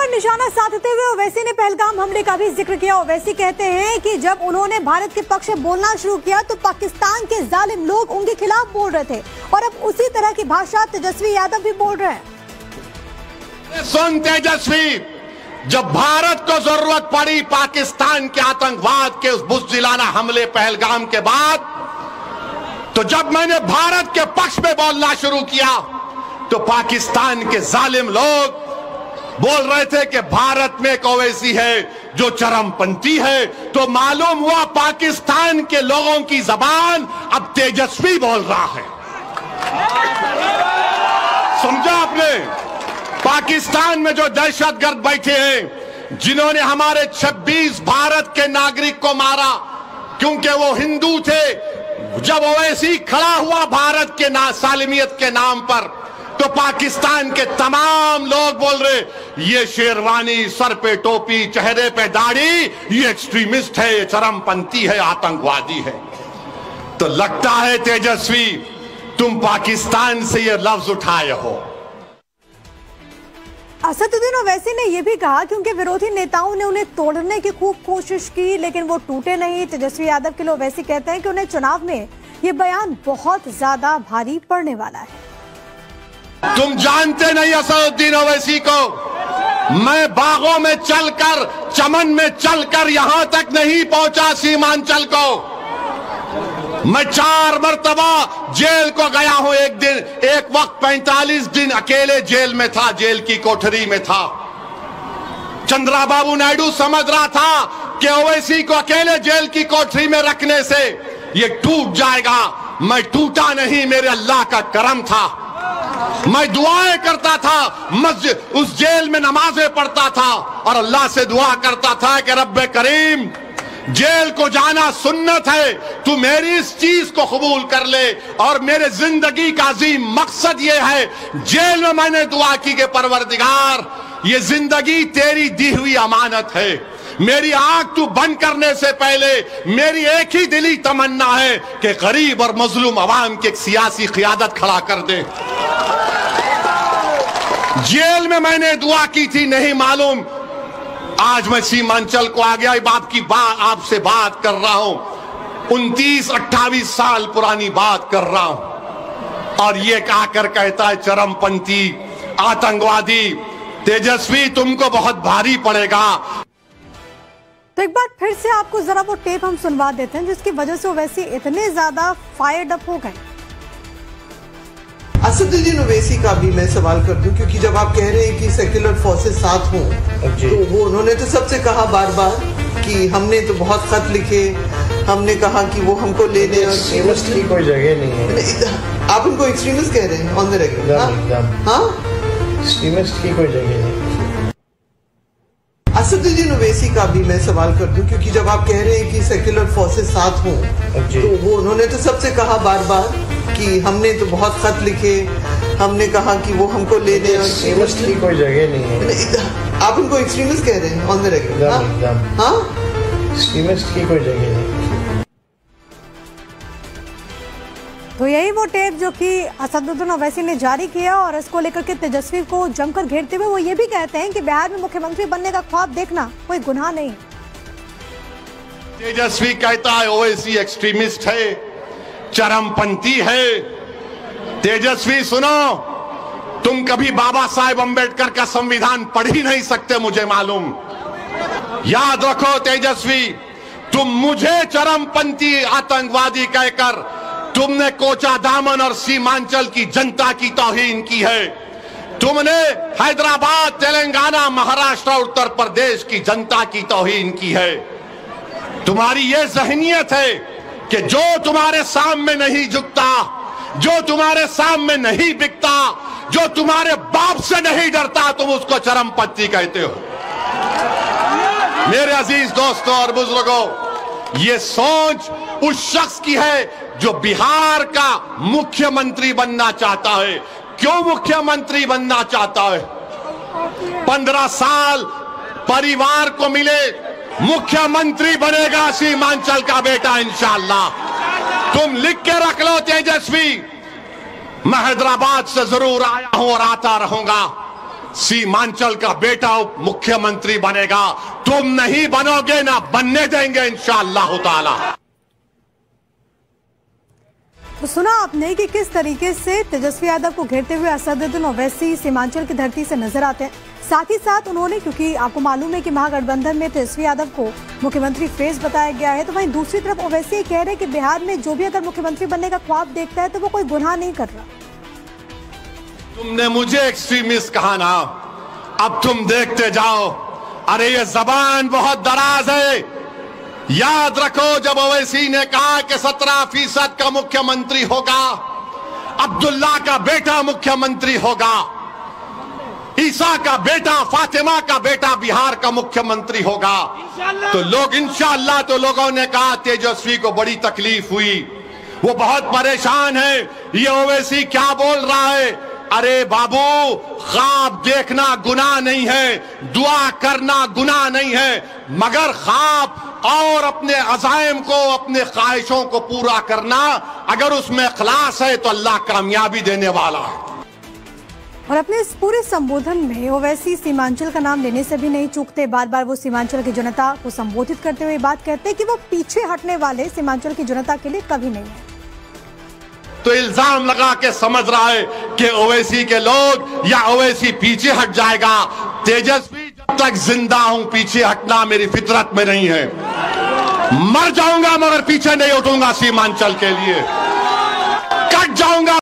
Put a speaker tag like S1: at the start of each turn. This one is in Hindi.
S1: पर निशाना साधते हुए ओवैसी ने पहलगाम हमले का भी जिक्र किया। ओवैसी कहते हैं कि जब उन्होंने भारत के पक्ष में बोलना शुरू किया तो पाकिस्तान के जालिम लोग उनके खिलाफ बोल रहे थे और अब उसी तरह की भाषा तेजस्वी यादव भी बोल रहे हैं।
S2: सुन तेजस्वी, जब भारत को जरूरत पड़ी पाकिस्तान के आतंकवाद के उस बुज़दिलाना हमले पहलगाम के बाद, तो जब मैंने भारत के पक्ष में बोलना शुरू किया तो पाकिस्तान के जालिम लोग बोल रहे थे कि भारत में एक ओवैसी है जो चरमपंथी है। तो मालूम हुआ पाकिस्तान के लोगों की जबान अब तेजस्वी बोल रहा है। समझा आपने? पाकिस्तान में जो दहशतगर्द बैठे हैं, जिन्होंने हमारे 26 भारत के नागरिक को मारा क्योंकि वो हिंदू थे, जब ओवैसी खड़ा हुआ भारत के सालिमियत के नाम पर, तो पाकिस्तान के तमाम लोग बोल रहे ये शेरवानी, सर पे टोपी, चेहरे पे दाढ़ी, ये एक्सट्रीमिस्ट है, ये चरमपंथी है, आतंकवादी है। तो लगता है तेजस्वी तुम पाकिस्तान से ये लफ्ज उठाए हो।
S1: असदुद्दीन ओवैसी ने यह भी कहा क्योंकि विरोधी नेताओं ने उन्हें तोड़ने की खूब कोशिश की लेकिन वो टूटे नहीं। तेजस्वी यादव के लिए ओवैसी कहते हैं कि उन्हें चुनाव में ये बयान बहुत ज्यादा भारी पड़ने वाला है।
S2: तुम जानते नहीं असदुद्दीन ओवैसी को। मैं बागों में चलकर, चमन में चलकर यहां तक नहीं पहुंचा सीमांचल को। मैं 4 मरतबा जेल को गया हूं। एक वक्त 45 दिन अकेले जेल में था, जेल की कोठरी में था। चंद्रबाबू नायडू समझ रहा था कि ओवैसी को अकेले जेल की कोठरी में रखने से ये टूट जाएगा। मैं टूटा नहीं, मेरे अल्लाह का करम था। मैं दुआएं करता था, मस्जिद उस जेल में नमाजें पढ़ता था और अल्लाह से दुआ करता था कि रब्बे करीम, जेल को जाना सुन्नत है, तू मेरी इस चीज को कबूल कर ले। और मेरे जिंदगी का अजीम मकसद ये है, जेल में मैंने दुआ की कि परवरदिगार, ये जिंदगी तेरी दी हुई अमानत है। मेरी आंख तू बंद करने से पहले मेरी एक ही दिली तमन्ना है कि गरीब और मजलूम अवाम की एक सियासी क़ियादत खड़ा कर दे। जेल में मैंने दुआ की थी, नहीं मालूम आज मैं सीमांचल को आ गया। आपसे बात कर रहा हूं, 29-28 साल पुरानी बात कर रहा हूं और ये कहकर कहता है चरमपंथी, आतंकवादी। तेजस्वी तुमको बहुत भारी पड़ेगा।
S1: तो एक बार फिर से आपको जरा वो टेप हम सुनवा देते हैं जिसकी वजह से वैसे इतने ज्यादा फायर्ड अप हो गए।
S3: असदुद्दीन ओवैसी का भी मैं सवाल कर दूं, क्योंकि जब आप कह रहे हैं कि सेक्युलर फोर्सेस साथ हों, तो वो उन्होंने तो सबसे कहा बार बार कि हमने तो बहुत खत लिखे, हमने कहा कि वो हमको ले लें।
S4: एक्सट्रीमिस्ट की कोई जगह नहीं है।
S3: आप उनको एक्सट्रीमिस्ट कह रहे हैं ऑन द रिकॉर्ड? हाँ, एक्सट्रीमिस्ट की कोई जगह नहीं। असदुद्दीन ओवैसी का भी मैं सवाल कर दूं, क्योंकि जब आप कह रहे हैं कि सेक्युलर फोर्सेस साथ हों, तो वो उन्होंने तो सबसे कहा बार बार कि हमने तो बहुत खत लिखे, हमने कहा कि वो हमको ले लें।
S4: एक्सट्रीमिस्ट की कोई जगह नहीं है।
S3: आप उनको एक्सट्रीमिस्ट कह रहे हैं ऑन द रिकॉर्ड? हाँ,
S4: एक्सट्रीमिस्ट की कोई जगह नहीं।
S1: तो यही वो टेप जो कि असदुद्दीन ओवैसी ने जारी किया और इसको लेकर के तेजस्वी को जमकर घेरते हुए वो ये भी कहते हैं कि बिहार में मुख्यमंत्री बनने का ख्वाब देखना कोई गुनाह नहीं।
S2: तेजस्वी कहता है ओवैसी एक्सट्रीमिस्ट है, चरमपंथी है। तेजस्वी सुनो, तुम कभी बाबा साहेब अंबेडकर का संविधान पढ़ ही नहीं सकते, मुझे मालूम। याद रखो तेजस्वी, तुम मुझे चरमपंथी आतंकवादी कहकर तुमने कोचादामन और सीमांचल की जनता की तौहीन की है। तुमने हैदराबाद, तेलंगाना, महाराष्ट्र, उत्तर प्रदेश की जनता की तौहीन की है। तुम्हारी ये ज़हनियत है कि जो तुम्हारे सामने नहीं झुकता, जो तुम्हारे सामने नहीं बिकता, जो तुम्हारे बाप से नहीं डरता, तुम उसको चरमपंथी कहते हो। मेरे अजीज दोस्तों और बुजुर्गों, ये सोच उस शख्स की है जो बिहार का मुख्यमंत्री बनना चाहता है। क्यों मुख्यमंत्री बनना चाहता है? 15 साल परिवार को मिले, मुख्यमंत्री बनेगा सीमांचल का बेटा इंशाअल्लाह। तुम लिख के रख लो तेजस्वी, मैं हैदराबाद से जरूर आया हूं और आता रहूंगा। सीमांचल का बेटा उप मुख्यमंत्री बनेगा। तुम नहीं बनोगे, ना बनने देंगे इंशाअल्लाह ताला।
S1: तो सुना आपने कि किस तरीके से तेजस्वी यादव को घेरते हुए असदुद्दीन ओवैसी सीमांचल की धरती से नजर आते हैं। साथ ही साथ उन्होंने, क्योंकि आपको मालूम है कि महागठबंधन में तेजस्वी यादव को मुख्यमंत्री फेस बताया गया है, तो वहीं दूसरी तरफ ओवैसी कह रहे हैं कि बिहार में जो भी अगर मुख्यमंत्री बनने का ख्वाब देखता है तो वो कोई गुनाह नहीं कर रहा।
S2: तुमने मुझे एक्सट्रीमिस्ट कहा ना, अब तुम देखते जाओ। अरे ये जबान बहुत दराज है। याद रखो, जब ओवैसी ने कहा कि 17% का मुख्यमंत्री होगा, अब्दुल्ला का बेटा मुख्यमंत्री होगा, ईसा का बेटा, फातिमा का बेटा बिहार का मुख्यमंत्री होगा, तो लोग इंशाअल्लाह, तो लोगों ने कहा तेजस्वी को बड़ी तकलीफ हुई, वो बहुत परेशान है। ये ओवैसी क्या बोल रहा है? अरे बाबू, ख्वाब देखना गुनाह नहीं है, दुआ करना गुनाह नहीं है, मगर ख्वाब और अपने अज़ाइम को, अपने ख्वाहिशों को पूरा करना, अगर उसमें इखलास है तो अल्लाह कामयाबी देने वाला है।
S1: और अपने इस पूरे संबोधन में ओवैसी सीमांचल का नाम लेने से भी नहीं चूकते। बार बार वो सीमांचल की जनता को संबोधित करते हुए बात कहते हैं कि वो पीछे हटने वाले सीमांचल की जनता के लिए कभी नहीं है।
S2: तो इल्जाम लगा के समझ रहा है कि ओवैसी के लोग या ओवैसी पीछे हट जाएगा। तेजस्वी जब तक जिंदा हूं, पीछे हटना मेरी फितरत में नहीं है। मर जाऊंगा मगर पीछे नहीं उठूंगा सीमांचल के लिए, कट जाऊंगा